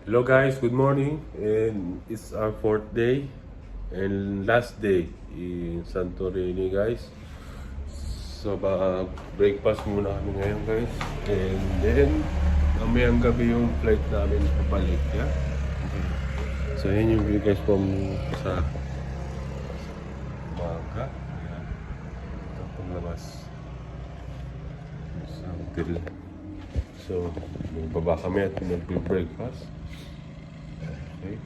Hello guys, good morning, and it's our fourth day and last day in Santorini guys. So breakfast muna kami ngayon guys, and then mamayang gabi yung flight namin pabalik, yeah? Okay. So yun yung view guys from sa umaga. Ayan. Ito pang labas sa hotel. So magbaba kami at mag-breakfast. Okay.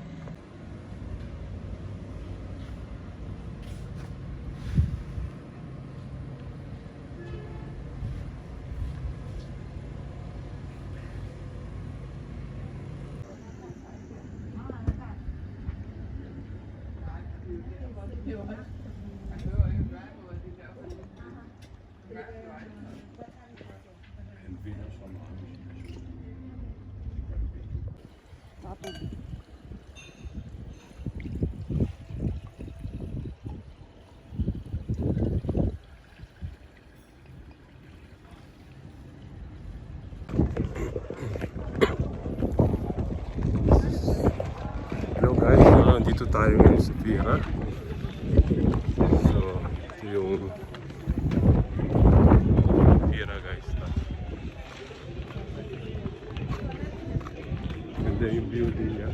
Hello guys, dito tayo ngayon sa Pira. So, ito yung Pira guys. Ganda yung building niya.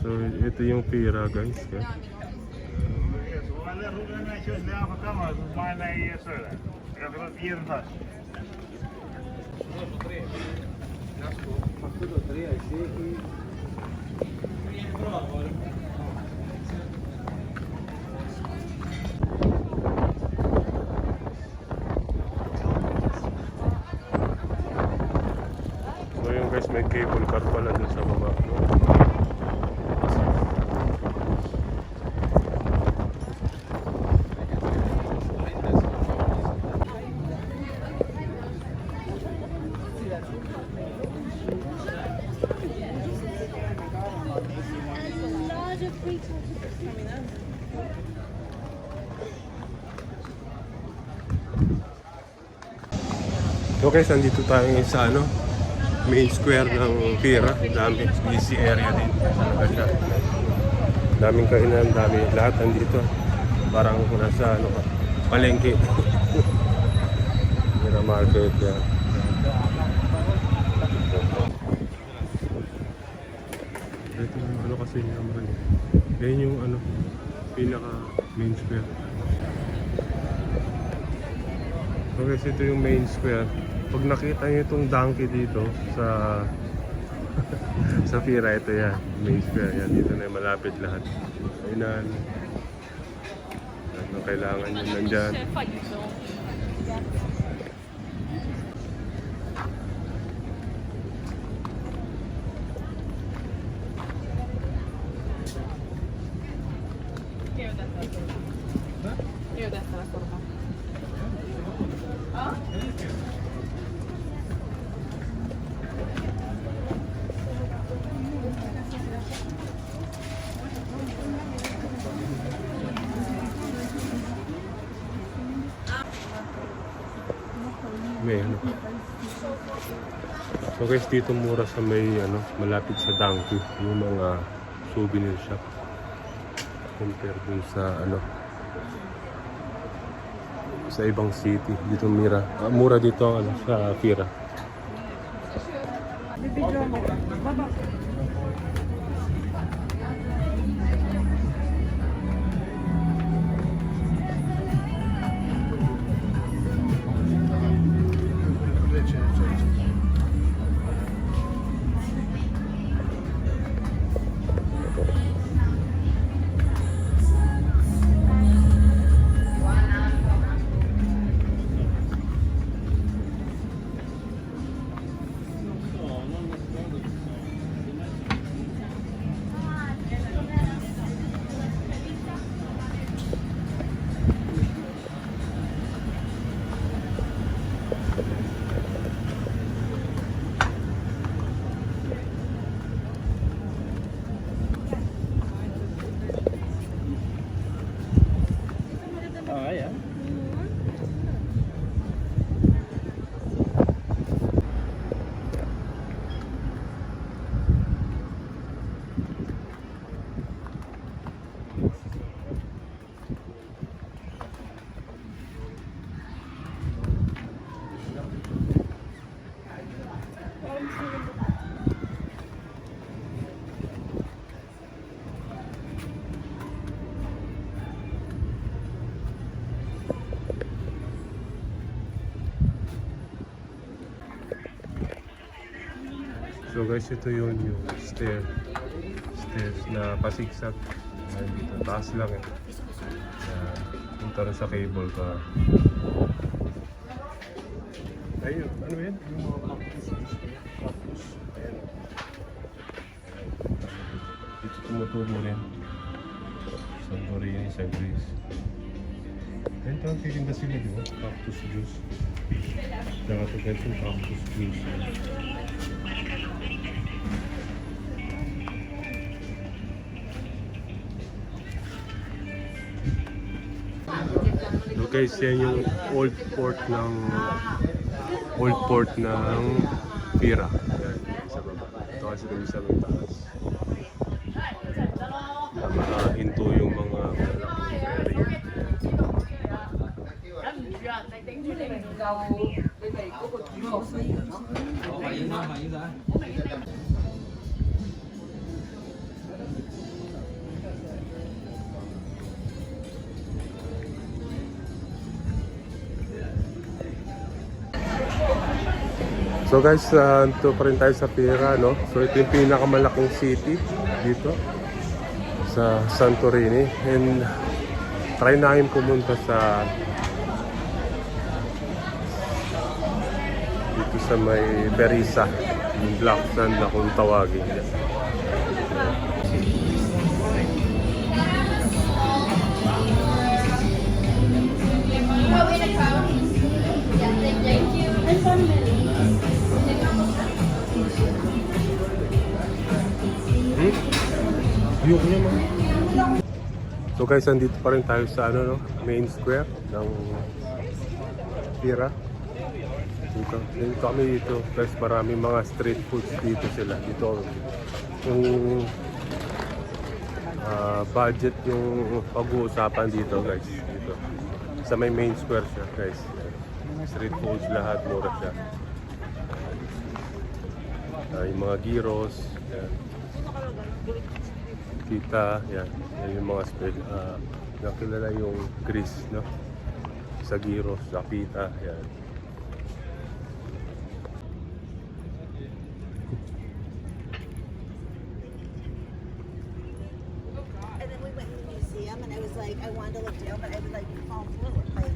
So, ito yung Pira guys. So yung guys, may cable car pala dun sa baba. So guys, nandito tayo ngayon sa main square ng Pira. Dami, busy area din. Talaga siya. Daming kainan, lahat nandito. Parang nasa palengke. Pira market yan. Ito yung kasi naman. Yan yung pinaka main square. Okay, so ito yung main square. Pag nakita niyo itong donkey dito sa sa Pira, ito yan, main square yan. Dito na yung malapit lahat. Kainan. Ano kailangan nyo nandyan. May So guys, dito mura sa may malapit sa Donkey yung mga souvenir shop compare dun sa sa ibang city. Dito mura dito sa Pira. Bibidyo mo. Baba. So guys, ito yun yung stairs na pasiksak. Ayan, dito, taas lang eh. Punta rin sa cable car. Ayun, ano yan? Yung mga cactus. Ayan. Dito tumutubo rin. Santorini, sa Greece. Ayan, parang titinda sila, di ba? Cactus juice. Nakatugan yung cactus juice. So guys, yan yung old port ng Pira. Yan, sa baba. Ito kasi kami sa may taas. Nakahinto yung mga malaking ferry. So guys, ito pa rin tayo sa Pira, no? So ito yung pinakamalaking city dito sa Santorini. And try namin pumunta sa dito sa may Perisa, yung Black Sand na kung tawagin niya. So guys, andito pa rin tayo sa ano, no? Main square ng Pira. Dito kami dito. Guys, maraming mga street foods dito sila. Dito yung budget yung pag-uusapan dito guys. Dito. Sa may main square siya guys. Street foods lahat, mura siya. Yung mga gyros. Yan. Kita, yan. Yan yung mga nakilala yung Greece, no? Sa gyros, sa pita, yan. And then we went to the museum, and I was like, I wanted to look down, but I was like, fall forward, like.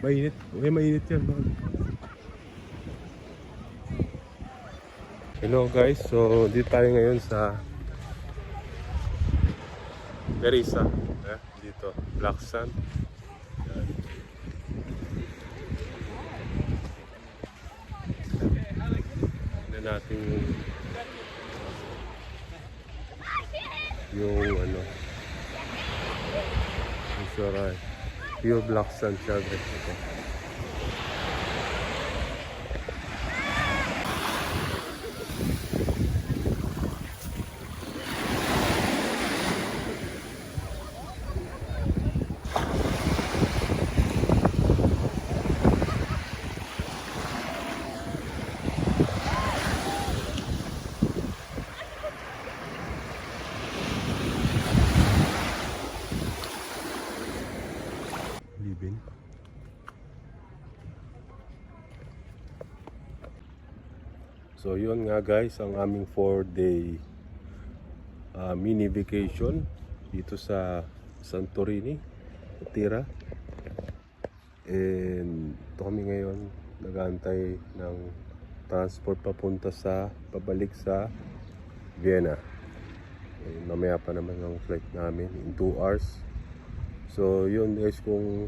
Mainit. Okay, mainit yan. Hello guys, so dito tayo ngayon sa Perisa. Dito, Black Sand. Tignan natin yung yung ano, yung Shorai. Pure black sand siya guys. Ito. Libin. So yun nga guys, ang aming 4-day mini vacation dito sa Santorini, Tira. And ito kami ngayon nag-aantay ng transport pabalik sa Vienna. And mamaya pa naman ang flight namin in 2 hours. So yun guys, kung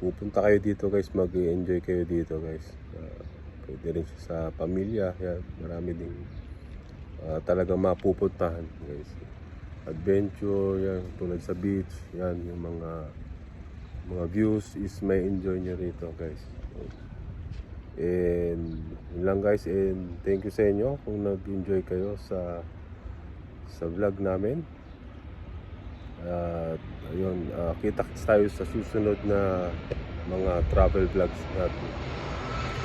pupunta kayo dito guys, mag-enjoy kayo dito guys. Pwede rin siya sa pamilya. Yan, marami ding talagang mapupuntahan guys. Adventure, yan, tulad sa beach, yan, yung mga views is may enjoy nyo rito guys. And yun lang guys, and thank you sa inyo kung nag-enjoy kayo sa vlog namin. Ayun, kita-kits tayo sa susunod na mga travel vlogs natin.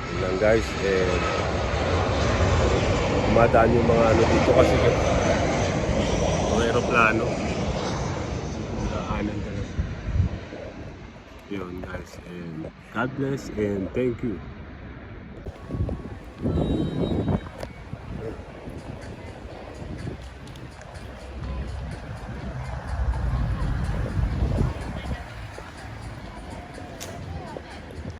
Yun lang guys, and umadaan yung mga ano dito kasi mga aeroplano. Daanan talaga. Yun guys, and God bless and thank you.